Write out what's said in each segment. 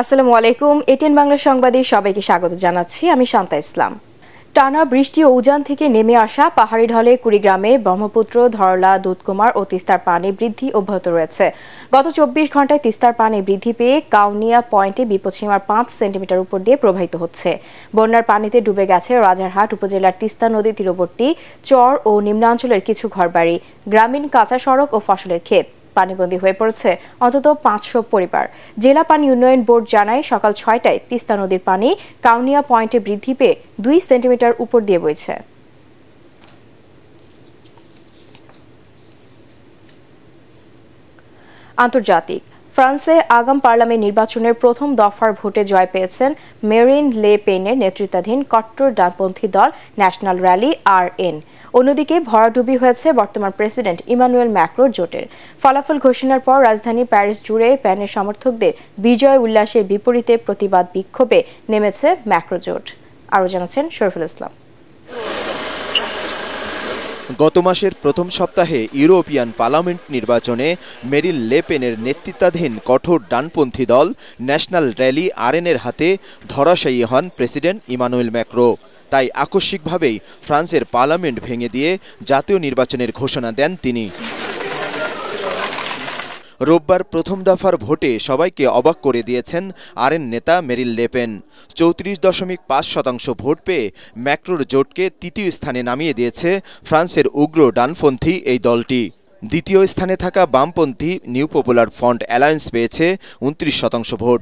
আসসালামু আলাইকুম। এটিএন বাংলা সংবাদে সবাইকে স্বাগত জানাচ্ছি। আমি শান্তা ইসলাম। টানা বৃষ্টি ও উজান থেকে নেমে আসা পাহাড়ি ঢলে কুড়িগ্রামে ব্রহ্মপুত্র, ধরলা, দুধকুমার ও তিস্তার পানি বৃদ্ধি অব্যাহত রয়েছে। গত 24 ঘন্টায় তিস্তার পানি বৃদ্ধি পেয়ে কাউনিয়া পয়েন্টে বিপদসীমার 5 সেন্টিমিটার উপর দিয়ে প্রবাহিত হচ্ছে। বন্যার পানিতে ডুবে গেছে রাজারহাট উপজেলার তিস্তা নদী তীরবর্তী চর ও নিম্নাঞ্চলের কিছু ঘরবাড়ি, গ্রামীণ কাঁচা সড়ক ও ফসলের ক্ষেত। পানিবন্দী হয়ে পড়েছে অন্তত 500 পরিবার। জেলা পানি উন্নয়ন বোর্ড জানায়, সকাল 6টায় তিস্তা নদীর পানি কাউনিয়া পয়েন্টে বৃদ্ধি পেয়ে 2 সেন্টিমিটার উপর দিয়ে বইছে। আন্তর্জাতিক ফ্রান্সে আগাম পার্লামেন্ট নির্বাচনের প্রথম দফার ভোটে জয় পেয়েছেন মেরিন লে পেনের নেতৃত্বাধীন কট্টর ডানপন্থী দল ন্যাশনাল র্যালি RN। অন্যদিকে ভরাডুবি হয়েছে বর্তমান প্রেসিডেন্ট ইমানুয়েল ম্যাক্রোর জোটের। ফলাফল ঘোষণার পর রাজধানী প্যারিস জুড়ে পেনের সমর্থকদের বিজয় উল্লাসের বিপরীতে প্রতিবাদ বিক্ষোভে নেমেছে ম্যাক্রো জোট। আরও জানাচ্ছেন শরীফুল ইসলাম। গত মাসের প্রথম সপ্তাহে ইউরোপিয়ান পার্লামেন্ট নির্বাচনে মেরিন লে পেনের নেতৃত্বাধীন কঠোর ডানপন্থী দল ন্যাশনাল র্যালি RN-এর হাতে ধরাশায়ী হন প্রেসিডেন্ট ইমানুয়েল ম্যাক্রো। তাই আকস্মিকভাবেই ফ্রান্সের পার্লামেন্ট ভেঙে দিয়ে জাতীয় নির্বাচনের ঘোষণা দেন তিনি। রোববার প্রথম দফার ভোটে সবাইকে অবাক করে দিয়েছেন RN নেতা মেরিন লে পেন। 34.5% ভোট পেয়ে ম্যাক্রোর জোটকে তৃতীয় স্থানে নামিয়ে দিয়েছে ফ্রান্সের উগ্র ডানপন্থী এই দলটি। দ্বিতীয় স্থানে থাকা বামপন্থী নিউ পপুলার ফ্রন্ট অ্যালায়েন্স পেয়েছে 29% ভোট।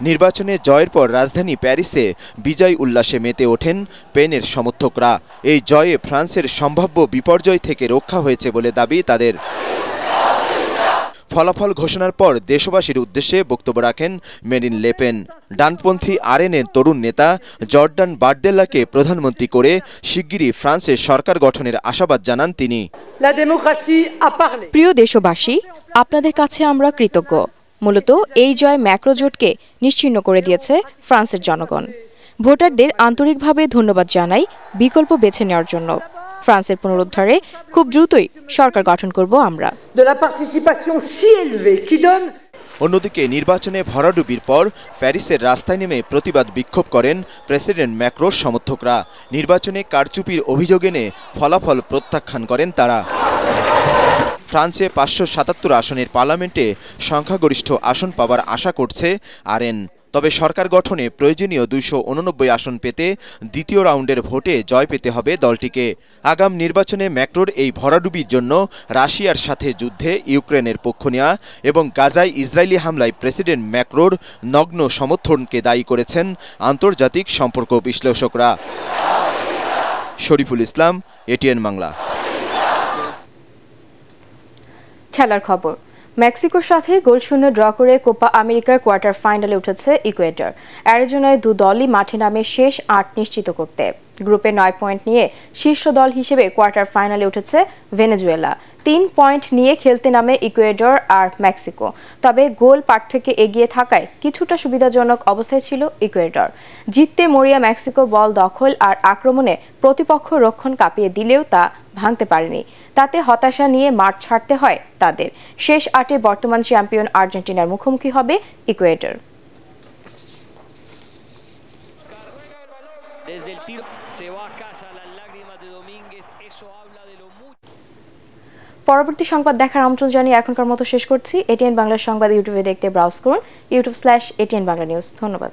নির্বাচনে জয়ের পর রাজধানী প্যারিসে বিজয় উল্লাসে মেতে ওঠেন পেনের সমর্থকরা। এই জয়ে ফ্রান্সের সম্ভাব্য বিপর্যয় থেকে রক্ষা হয়েছে বলে দাবি তাদের। ফলাফল ঘোষণার পর দেশবাসীর উদ্দেশ্যে বক্তব্য রাখেন মেরিন লে পেন। ডানপন্থী RN-এর তরুণ নেতা জর্ডান বার্দেল্লাকে প্রধানমন্ত্রী করে শিগগিরই ফ্রান্সের সরকার গঠনের আশাবাদ জানান তিনি। প্রিয় দেশবাসী, আপনাদের কাছে আমরা কৃতজ্ঞ। মূলত এই জয় ম্যাক্রো জোটকে নিশ্চিহ্ন করে দিয়েছে ফ্রান্সের জনগণ। ভোটারদের আন্তরিকভাবে ধন্যবাদ জানাই বিকল্প বেছে নেওয়ার জন্য। ফ্রান্সের পুনরুদ্ধারে খুব দ্রুতই সরকার গঠন করব আমরা। অন্যদিকে নির্বাচনে ভরাডুবির পর প্যারিসের রাস্তায় নেমে প্রতিবাদ বিক্ষোভ করেন প্রেসিডেন্ট ম্যাক্রোর সমর্থকরা। নির্বাচনে কারচুপির অভিযোগ এনে ফলাফল প্রত্যাখ্যান করেন তারা। ফ্রান্সে 577 আসনের পার্লামেন্টে সংখ্যাগরিষ্ঠ আসন পাওয়ার আশা করছে RN। তবে সরকার গঠনে প্রয়োজনীয় 289 আসন পেতে দ্বিতীয় রাউন্ডের ভোটে জয় পেতে হবে দলটিকে। আগাম নির্বাচনে ম্যাক্রোর এই ভরাডুবির জন্য রাশিয়ার সাথে যুদ্ধে ইউক্রেনের পক্ষ নেওয়া এবং গাজায় ইসরায়েলি হামলায় প্রেসিডেন্ট ম্যাক্রোর নগ্ন সমর্থনকে দায়ী করেছেন আন্তর্জাতিক সম্পর্ক বিশ্লেষকরা। শরীফুল ইসলাম, এটিএন বাংলা। খেলার খবর। মেক্সিকোর সাথে গোলশূন্য ড্র করে কোপা আমেরিকার কোয়ার্টার ফাইনালে উঠেছে ইকুয়েডর। অ্যারিজোনায় দু দলই মাঠে নামে শেষ 8 নিশ্চিত করতে। গ্রুপে 9 পয়েন্ট নিয়ে শীর্ষ দল হিসেবে কোয়ার্টার ফাইনালে উঠেছে ভেনেজুয়েলা। 3 পয়েন্ট নিয়ে খেলতে নামে ইকুয়েডর আর মেক্সিকো। তবে গোল পার্থক্যে এগিয়ে থাকায় কিছুটা সুবিধাজনক অবস্থায় ছিল ইকুয়েডর। জিততে মরিয়া মেক্সিকো বল দখল আর আক্রমণে প্রতিপক্ষ রক্ষণ কাঁপিয়ে দিলেও তা ভাঙতে পারেনি। তাতে হতাশা নিয়ে মাঠ ছাড়তে হয় তাদের। শেষ 8-এ বর্তমান চ্যাম্পিয়ন আর্জেন্টিনার মুখোমুখি হবে ইকুয়েডর। পরবর্তী সংবাদ দেখার আমন্ত্রণ জানিয়ে এখনকার মতো শেষ করছি। এটিএন বাংলা সংবাদ ইউটিউবে দেখতে ব্রাউজ করুন youtube/ATN Bangla News। ধন্যবাদ।